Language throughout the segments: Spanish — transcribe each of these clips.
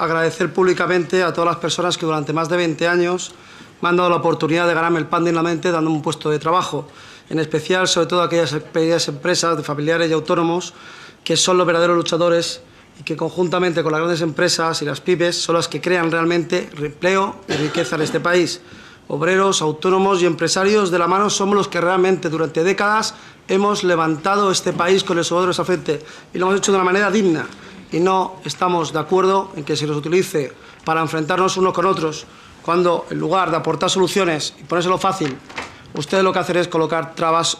agradecer públicamente a todas las personas que durante más de 20 años me han dado la oportunidad de ganarme el pan dignamente dándome un puesto de trabajo, en especial, sobre todo, aquellas pequeñas empresas de familiares y autónomos que son los verdaderos luchadores y que conjuntamente con las grandes empresas y las pymes son las que crean realmente empleo y riqueza en este país. Obreros, autónomos y empresarios de la mano somos los que realmente durante décadas hemos levantado este país con el sudor de nuestra frente y lo hemos hecho de una manera digna. Y no estamos de acuerdo en que se nos utilice para enfrentarnos unos con otros, cuando en lugar de aportar soluciones y ponérselo fácil, ustedes lo que hacen es colocar trabas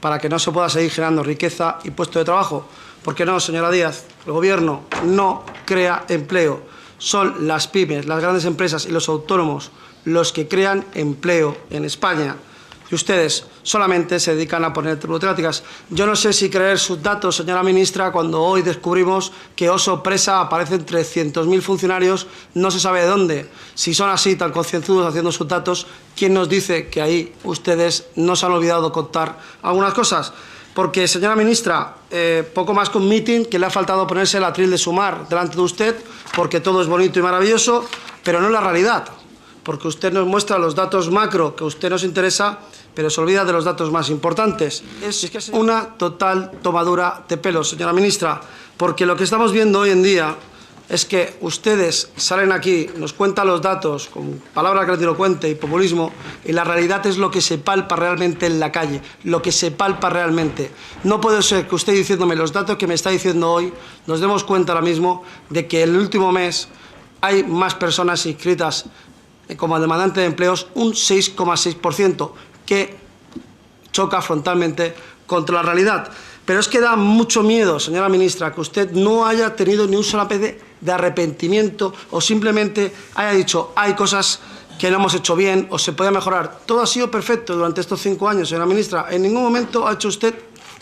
para que no se pueda seguir generando riqueza y puestos de trabajo. Porque no, señora Díaz, el Gobierno no crea empleo. Son las pymes, las grandes empresas y los autónomos los que crean empleo en España. Y ustedes solamente se dedican a poner burocráticas. Yo no sé si creer sus datos, señora ministra, cuando hoy descubrimos que, oh sorpresa, aparecen 300.000 funcionarios, no se sabe de dónde. Si son así, tan concienzudos haciendo sus datos, ¿quién nos dice que ahí ustedes no se han olvidado de contar algunas cosas? Porque, señora ministra, poco más que un mitin que le ha faltado ponerse el atril de Sumar delante de usted, porque todo es bonito y maravilloso, pero no es la realidad. Porque usted nos muestra los datos macro que a usted nos interesa, pero se olvida de los datos más importantes. Es una total tomadura de pelo, señora ministra, porque lo que estamos viendo hoy en día es que ustedes salen aquí, nos cuentan los datos con palabras grandilocuentes y populismo, y la realidad es lo que se palpa realmente en la calle, lo que se palpa realmente. No puede ser que usted diciéndome los datos que me está diciendo hoy, nos demos cuenta ahora mismo de que en el último mes hay más personas inscritas como demandante de empleos, un 6,6%, que choca frontalmente contra la realidad. Pero es que da mucho miedo, señora ministra, que usted no haya tenido ni un solo ápice de arrepentimiento o simplemente haya dicho hay cosas que no hemos hecho bien o se puede mejorar. Todo ha sido perfecto durante estos 5 años, señora ministra. En ningún momento ha hecho usted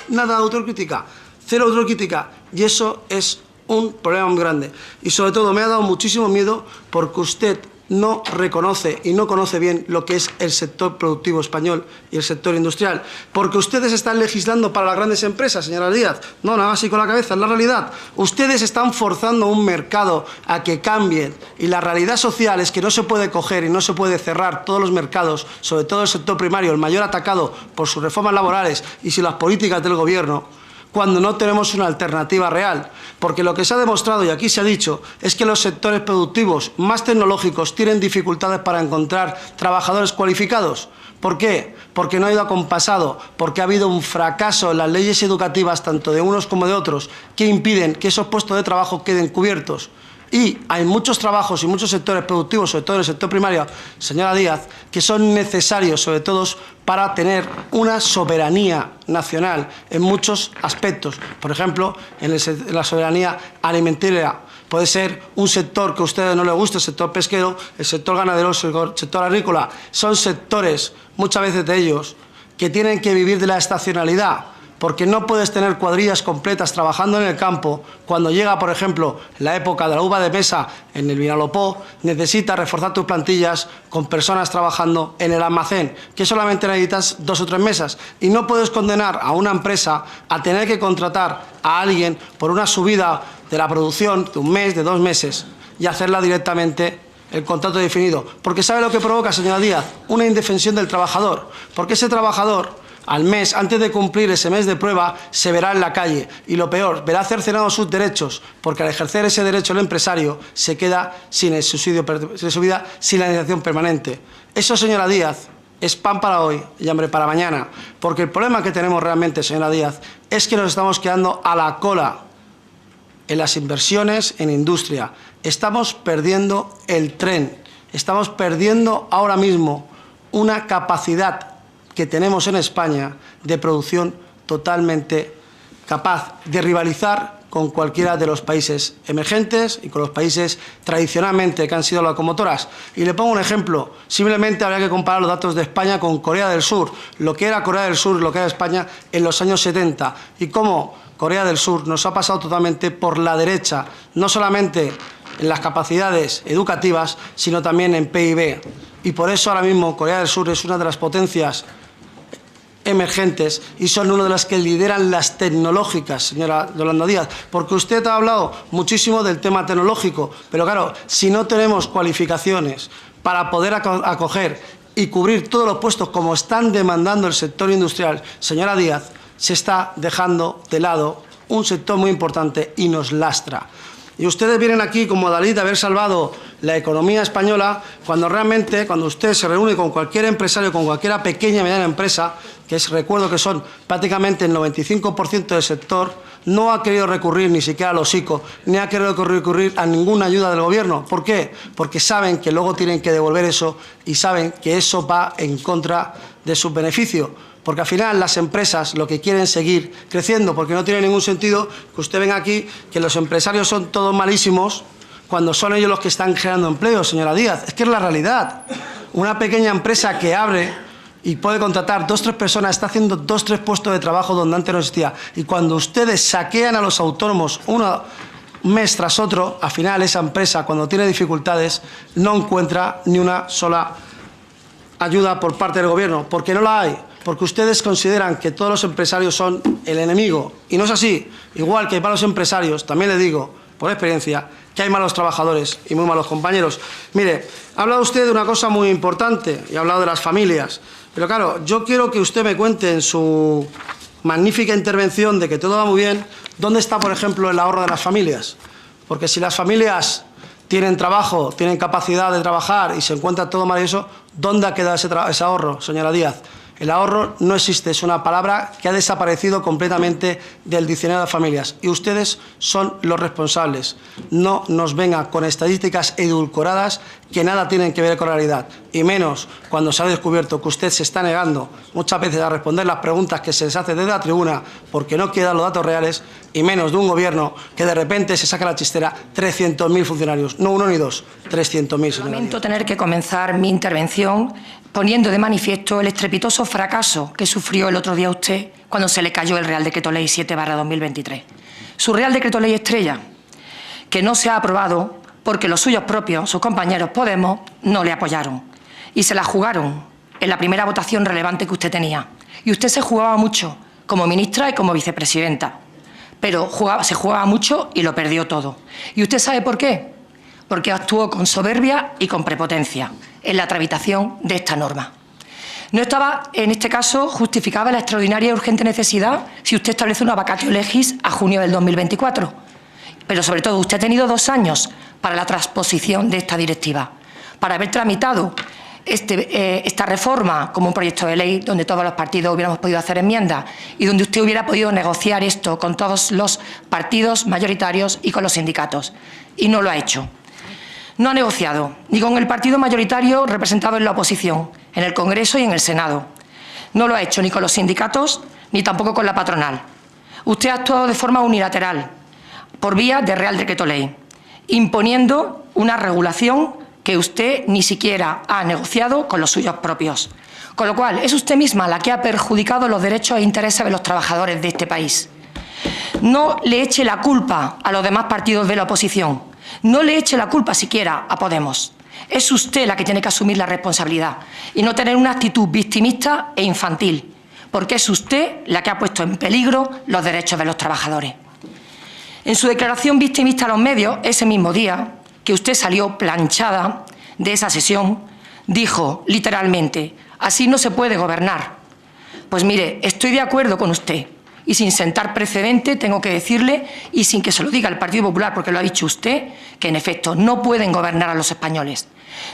nada de autocrítica, cero autocrítica, y eso es un problema muy grande. Y sobre todo me ha dado muchísimo miedo porque usted no reconoce y no conoce bien lo que es el sector productivo español y el sector industrial. Porque ustedes están legislando para las grandes empresas, señora Díaz. No, nada así con la cabeza, es la realidad. Ustedes están forzando un mercado a que cambien y la realidad social es que no se puede coger y no se puede cerrar todos los mercados, sobre todo el sector primario, el mayor atacado por sus reformas laborales y sin las políticas del Gobierno, cuando no tenemos una alternativa real. Porque lo que se ha demostrado, y aquí se ha dicho, es que los sectores productivos más tecnológicos tienen dificultades para encontrar trabajadores cualificados. ¿Por qué? Porque no ha ido acompasado, porque ha habido un fracaso en las leyes educativas, tanto de unos como de otros, que impiden que esos puestos de trabajo queden cubiertos. Y hay muchos trabajos y muchos sectores productivos, sobre todo en el sector primario, señora Díaz, que son necesarios, sobre todo, para tener una soberanía nacional en muchos aspectos. Por ejemplo, en la soberanía alimentaria. Puede ser un sector que a ustedes no les guste, el sector pesquero, el sector ganadero, el sector agrícola. Son sectores, muchas veces de ellos, que tienen que vivir de la estacionalidad. Porque no puedes tener cuadrillas completas trabajando en el campo cuando llega, por ejemplo, la época de la uva de mesa en el Vinalopó, necesitas reforzar tus plantillas con personas trabajando en el almacén, que solamente necesitas 2 o 3 mesas. Y no puedes condenar a una empresa a tener que contratar a alguien por una subida de la producción de 1 mes, de 2 meses, y hacerla directamente el contrato definido. Porque ¿sabe lo que provoca, señora Díaz? Una indefensión del trabajador. Porque ese trabajador, al mes, antes de cumplir ese mes de prueba, se verá en la calle. Y lo peor, verá cercenados sus derechos, porque al ejercer ese derecho el empresario se queda sin el subsidio de su vida, sin la indemnización permanente. Eso, señora Díaz, es pan para hoy y hambre para mañana. Porque el problema que tenemos realmente, señora Díaz, es que nos estamos quedando a la cola en las inversiones en industria. Estamos perdiendo el tren. Estamos perdiendo ahora mismo una capacidad que tenemos en España de producción totalmente capaz de rivalizar con cualquiera de los países emergentes y con los países tradicionalmente que han sido locomotoras. Y le pongo un ejemplo. Simplemente habría que comparar los datos de España con Corea del Sur, lo que era Corea del Sur y lo que era España en los años 70, y cómo Corea del Sur nos ha pasado totalmente por la derecha, no solamente en las capacidades educativas, sino también en PIB. Y por eso ahora mismo Corea del Sur es una de las potencias emergentes y son una de las que lideran las tecnológicas, señora Yolanda Díaz, porque usted ha hablado muchísimo del tema tecnológico, pero claro, si no tenemos cualificaciones para poder acoger y cubrir todos los puestos como están demandando el sector industrial, señora Díaz, se está dejando de lado un sector muy importante y nos lastra. Y ustedes vienen aquí como Dalí de haber salvado la economía española, cuando realmente, cuando usted se reúne con cualquier empresario, con cualquier pequeña y mediana empresa, recuerdo que son prácticamente el 95% del sector, no ha querido recurrir ni siquiera a los ICO, ni ha querido recurrir a ninguna ayuda del Gobierno. ¿Por qué? Porque saben que luego tienen que devolver eso y saben que eso va en contra de su beneficio. Porque al final las empresas lo que quieren es seguir creciendo, porque no tiene ningún sentido que usted venga aquí, que los empresarios son todos malísimos, cuando son ellos los que están generando empleo, señora Díaz. Es que es la realidad. Una pequeña empresa que abre y puede contratar 2 o 3 personas, está haciendo 2 o 3 puestos de trabajo donde antes no existía. Y cuando ustedes saquean a los autónomos un mes tras otro, al final esa empresa, cuando tiene dificultades, no encuentra ni una sola ayuda por parte del Gobierno, porque no la hay. Porque ustedes consideran que todos los empresarios son el enemigo. Y no es así. Igual que hay malos empresarios, también le digo, por experiencia, que hay malos trabajadores y muy malos compañeros. Mire, ha hablado usted de una cosa muy importante y ha hablado de las familias. Pero claro, yo quiero que usted me cuente en su magnífica intervención de que todo va muy bien, ¿dónde está, por ejemplo, el ahorro de las familias? Porque si las familias tienen trabajo, tienen capacidad de trabajar y se encuentra todo maravilloso, ¿dónde ha quedado ese ahorro, señora Díaz? El ahorro no existe, es una palabra que ha desaparecido completamente del diccionario de familias y ustedes son los responsables. No nos vengan con estadísticas edulcoradas que nada tienen que ver con la realidad, y menos cuando se ha descubierto que usted se está negando muchas veces a responder las preguntas que se les hace desde la tribuna porque no quiere dar los datos reales, y menos de un gobierno que de repente se saca la chistera 300.000 funcionarios, no uno ni dos, 300.000. Lamento tener que comenzar mi intervención poniendo de manifiesto el estrepitoso fracaso que sufrió el otro día usted cuando se le cayó el Real Decreto Ley 7/2023. Su Real Decreto Ley estrella, que no se ha aprobado porque los suyos propios, sus compañeros Podemos, no le apoyaron. Y se la jugaron en la primera votación relevante que usted tenía. Y usted se jugaba mucho como ministra y como vicepresidenta. Pero se jugaba mucho y lo perdió todo. ¿Y usted sabe por qué? Porque actuó con soberbia y con prepotencia en la tramitación de esta norma. No estaba, en este caso, justificaba la extraordinaria y urgente necesidad si usted establece una vacatio legis a junio del 2024. Pero, sobre todo, usted ha tenido 2 años para la transposición de esta directiva, para haber tramitado esta reforma como un proyecto de ley donde todos los partidos hubiéramos podido hacer enmiendas y donde usted hubiera podido negociar esto con todos los partidos mayoritarios y con los sindicatos. Y no lo ha hecho. No ha negociado ni con el partido mayoritario representado en la oposición, en el Congreso y en el Senado. No lo ha hecho ni con los sindicatos ni tampoco con la patronal. Usted ha actuado de forma unilateral, por vía de Real Decreto Ley, imponiendo una regulación que usted ni siquiera ha negociado con los suyos propios. Con lo cual, es usted misma la que ha perjudicado los derechos e intereses de los trabajadores de este país. No le eche la culpa a los demás partidos de la oposición. No le eche la culpa siquiera a Podemos. Es usted la que tiene que asumir la responsabilidad y no tener una actitud victimista e infantil, porque es usted la que ha puesto en peligro los derechos de los trabajadores. En su declaración victimista a los medios, ese mismo día que usted salió planchada de esa sesión, dijo literalmente: así no se puede gobernar. Pues mire, estoy de acuerdo con usted. Y sin sentar precedente, tengo que decirle, y sin que se lo diga el Partido Popular, porque lo ha dicho usted, que en efecto no pueden gobernar a los españoles.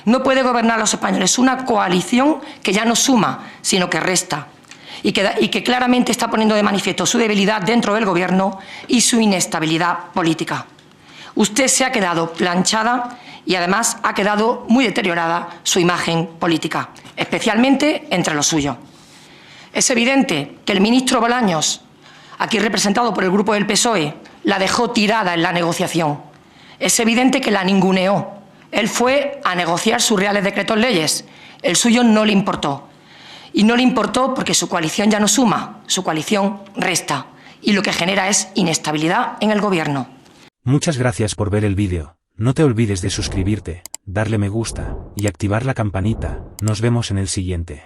No puede gobernar a los españoles una coalición que ya no suma, sino que resta. Y que claramente está poniendo de manifiesto su debilidad dentro del Gobierno y su inestabilidad política. Usted se ha quedado planchada y además ha quedado muy deteriorada su imagen política, especialmente entre los suyos. Es evidente que el ministro Bolaños, aquí representado por el grupo del PSOE, la dejó tirada en la negociación. Es evidente que la ninguneó. Él fue a negociar sus reales decretos leyes. El suyo no le importó. Y no le importó porque su coalición ya no suma, su coalición resta. Y lo que genera es inestabilidad en el Gobierno. Muchas gracias por ver el vídeo. No te olvides de suscribirte, darle me gusta y activar la campanita. Nos vemos en el siguiente.